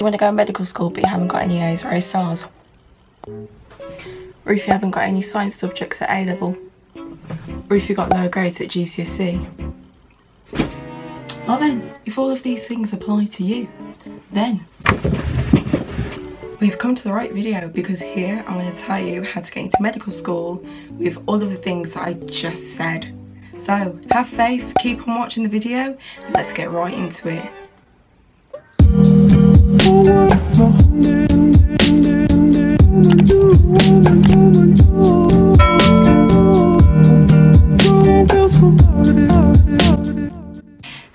You want to go to medical school but you haven't got any A's or A stars, or if you haven't got any science subjects at A level, or if you've got low grades at GCSE. Well then, if all of these things apply to you, then we've come to the right video, because here I'm going to tell you how to get into medical school with all of the things that I just said. So have faith, keep on watching the video, and let's get right into it.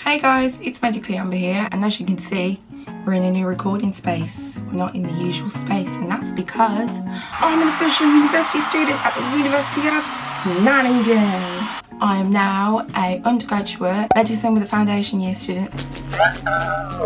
Hey guys, it's Medically Amber here, and as you can see, we're in a new recording space. We're not in the usual space, and that's because I'm an official university student at the University of Nottingham. I am now an undergraduate medicine with a foundation year student.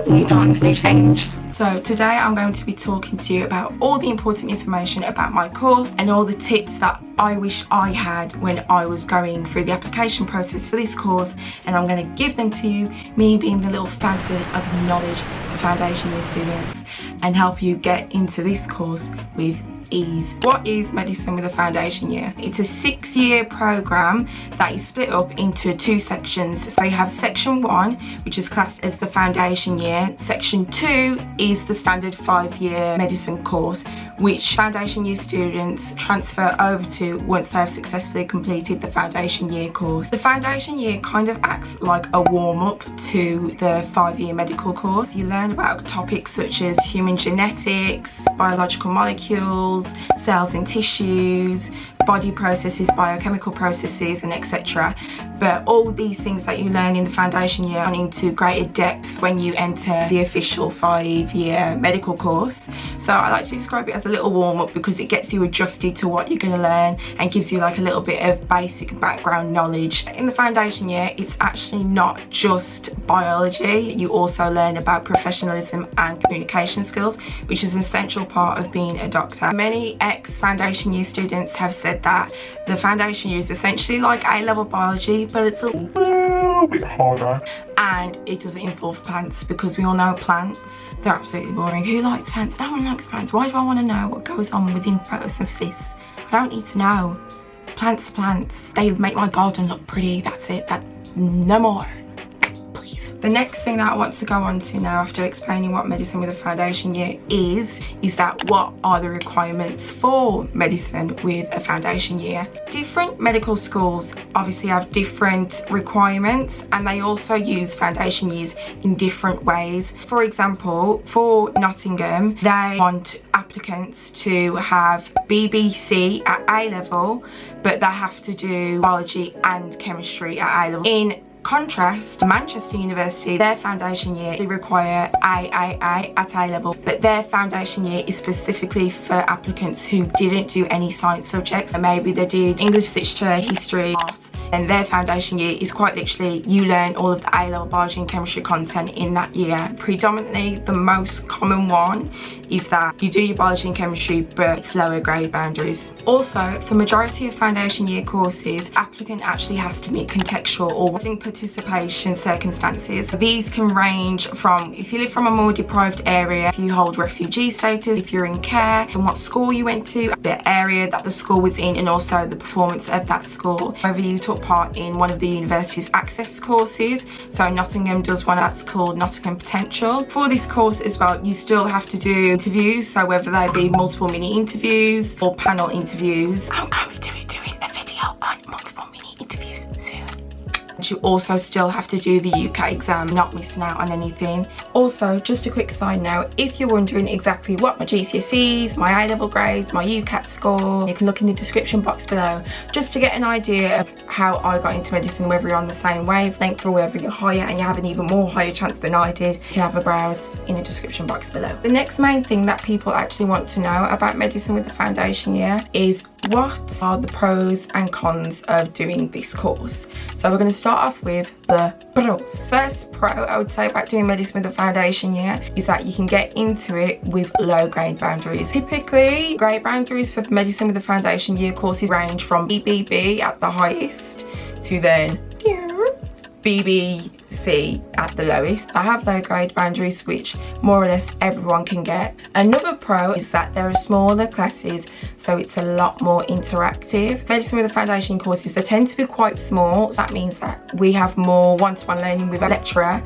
New times, new changes. So today I'm going to be talking to you about all the important information about my course and all the tips that I wish I had when I was going through the application process for this course, and I'm going to give them to you, me being the little fountain of knowledge for foundation year students, and help you get into this course with ease. What is medicine with a foundation year? It's a 6-year program that is split up into 2 sections. So you have section 1, which is classed as the foundation year. Section 2 is the standard 5-year medicine course, which foundation year students transfer over to once they have successfully completed the foundation year course. The foundation year kind of acts like a warm-up to the 5-year medical course. You learn about topics such as human genetics, biological molecules, cells and tissues, body processes, biochemical processes, and etc. But all these things that you learn in the foundation year are into greater depth when you enter the official 5-year medical course. So I like to describe it as a little warm-up, because it gets you adjusted to what you're going to learn and gives you like a little bit of basic background knowledge. In the foundation year, it's actually not just biology. You also learn about professionalism and communication skills, which is an essential part of being a doctor. Many ex-foundation year students have said that the foundation year is essentially like A-level biology, but it's a little bit harder, and it doesn't involve plants, because we all know plants, they're absolutely boring. Who likes plants? No one likes plants. Why do I want to know what goes on within photosynthesis? I don't need to know. Plants are plants. They make my garden look pretty. That's it. No more. The next thing that I want to go on to now, after explaining what medicine with a foundation year is that what are the requirements for medicine with a foundation year? Different medical schools obviously have different requirements, and they also use foundation years in different ways. For example, for Nottingham, they want applicants to have B.T.E.C at A level, but they have to do biology and chemistry at A level. In contrast, Manchester University, their foundation year, they require AAA at A level, but their foundation year is specifically for applicants who didn't do any science subjects. And maybe they did English, literature, history, art, and their foundation year is quite literally you learn all of the A-level biology and chemistry content in that year. Predominantly, the most common one is that you do your biology and chemistry, but it's lower grade boundaries. Also, for majority of foundation year courses, applicant actually has to meet contextual or participation circumstances. These can range from if you live from a more deprived area, if you hold refugee status, if you're in care, from what school you went to, the area that the school was in, and also the performance of that school. Whether you took part in one of the university's access courses, so Nottingham does one that's called Nottingham Potential. For this course as well, you still have to do interviews, so whether they be multiple mini interviews or panel interviews. I'm going to be doing a video on multiple mini interviews soon. You also still have to do the UCAT exam, not missing out on anything. Also, just a quick side note, if you're wondering exactly what my GCSEs, my A-level grades, my UCAT score, you can look in the description box below just to get an idea of how I got into medicine, whether you're on the same wavelength or whether you're higher and you have an even more higher chance than I did. You can have a browse in the description box below. The next main thing that people actually want to know about medicine with the foundation year is what are the pros and cons of doing this course. So we're going to start off with the pros. First pro I would say about doing medicine with the foundation year is that you can get into it with low grade boundaries. Typically, grade boundaries for medicine with the foundation year courses range from BBB at the highest to then BBC C at the lowest. I have low grade boundaries, which more or less everyone can get. Another pro is that there are smaller classes, so it's a lot more interactive. Medicine with a Foundation courses, they tend to be quite small. So that means that we have more one-to-one learning with a lecturer,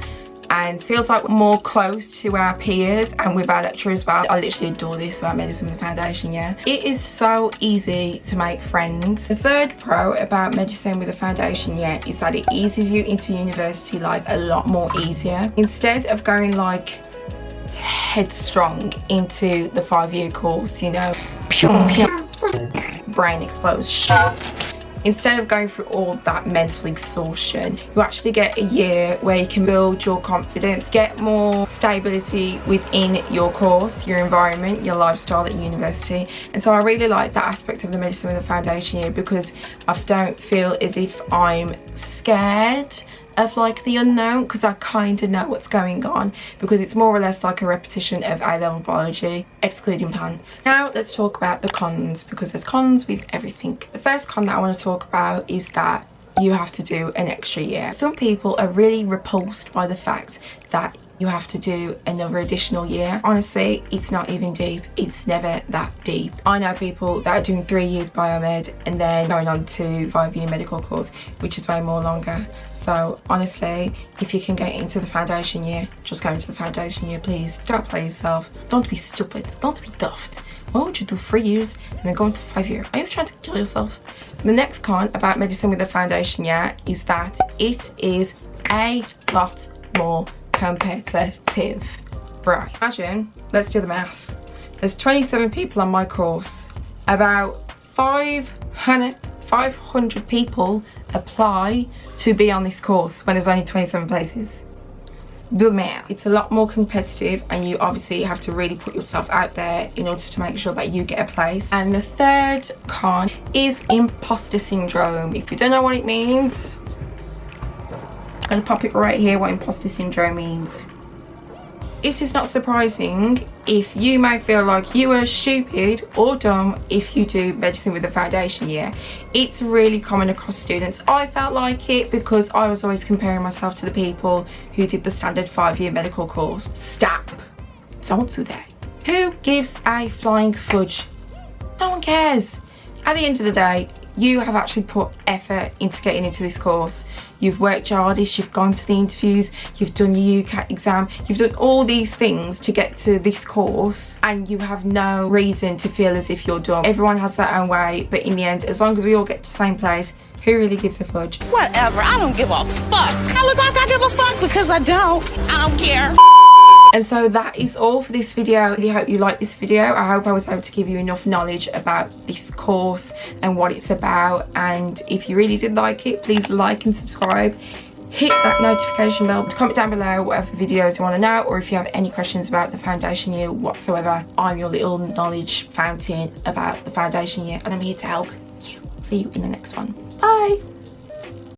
and feels like we're more close to our peers and with our lecturer as well. I literally adore this about Medicine with a Foundation year. It is so easy to make friends. The third pro about Medicine with a Foundation year is that it eases you into university life a lot more easier. Instead of going like headstrong into the 5-year course, you know, brain explodes, shit. Instead of going through all that mental exhaustion, you actually get a year where you can build your confidence, get more stability within your course, your environment, your lifestyle at university. And so I really like that aspect of the Medicine with a Foundation year, because I don't feel as if I'm scared of like the unknown, because I kind of know what's going on, because it's more or less like a repetition of A-level biology, excluding plants. Now let's talk about the cons, because there's cons with everything. The first con that I want to talk about is that you have to do an extra year. Some people are really repulsed by the fact that you have to do another additional year. Honestly, it's not even deep. It's never that deep. I know people that are doing 3 years biomed and then going on to 5-year medical course, which is way more longer. So honestly, if you can get into the foundation year, just go into the foundation year, please. Don't play yourself. Don't be stupid. Don't be daft. Why would you do 3 years and then go into 5 years? Are you trying to kill yourself? The next con about Medicine with a Foundation year is that it is a lot more competitive. Right, imagine, let's do the math. There's 27 people on my course. About 500 people apply to be on this course when there's only 27 places. Do the math. It's a lot more competitive, and you obviously have to really put yourself out there in order to make sure that you get a place. And the third con is imposter syndrome. If you don't know what it means, I'm gonna pop it right here what imposter syndrome means. It is not surprising if you may feel like you are stupid or dumb if you do Medicine with a Foundation year. It's really common across students. I felt like it because I was always comparing myself to the people who did the standard 5-year medical course. Stop. Don't do that. Who gives a flying fudge? No one cares. At the end of the day, you have actually put effort into getting into this course. You've worked your hardest, you've gone to the interviews, you've done your UCAT exam, you've done all these things to get to this course, and you have no reason to feel as if you're dumb. Everyone has their own way, but in the end, as long as we all get to the same place, who really gives a fudge? Whatever, I don't give a fuck. I look like I give a fuck because I don't care. And so that is all for this video. I really hope you liked this video. I hope I was able to give you enough knowledge about this course and what it's about. And if you really did like it, please like and subscribe. Hit that notification bell. Comment down below whatever videos you want to know, or if you have any questions about the foundation year whatsoever. I'm your little knowledge fountain about the foundation year, and I'm here to help you. See you in the next one. Bye.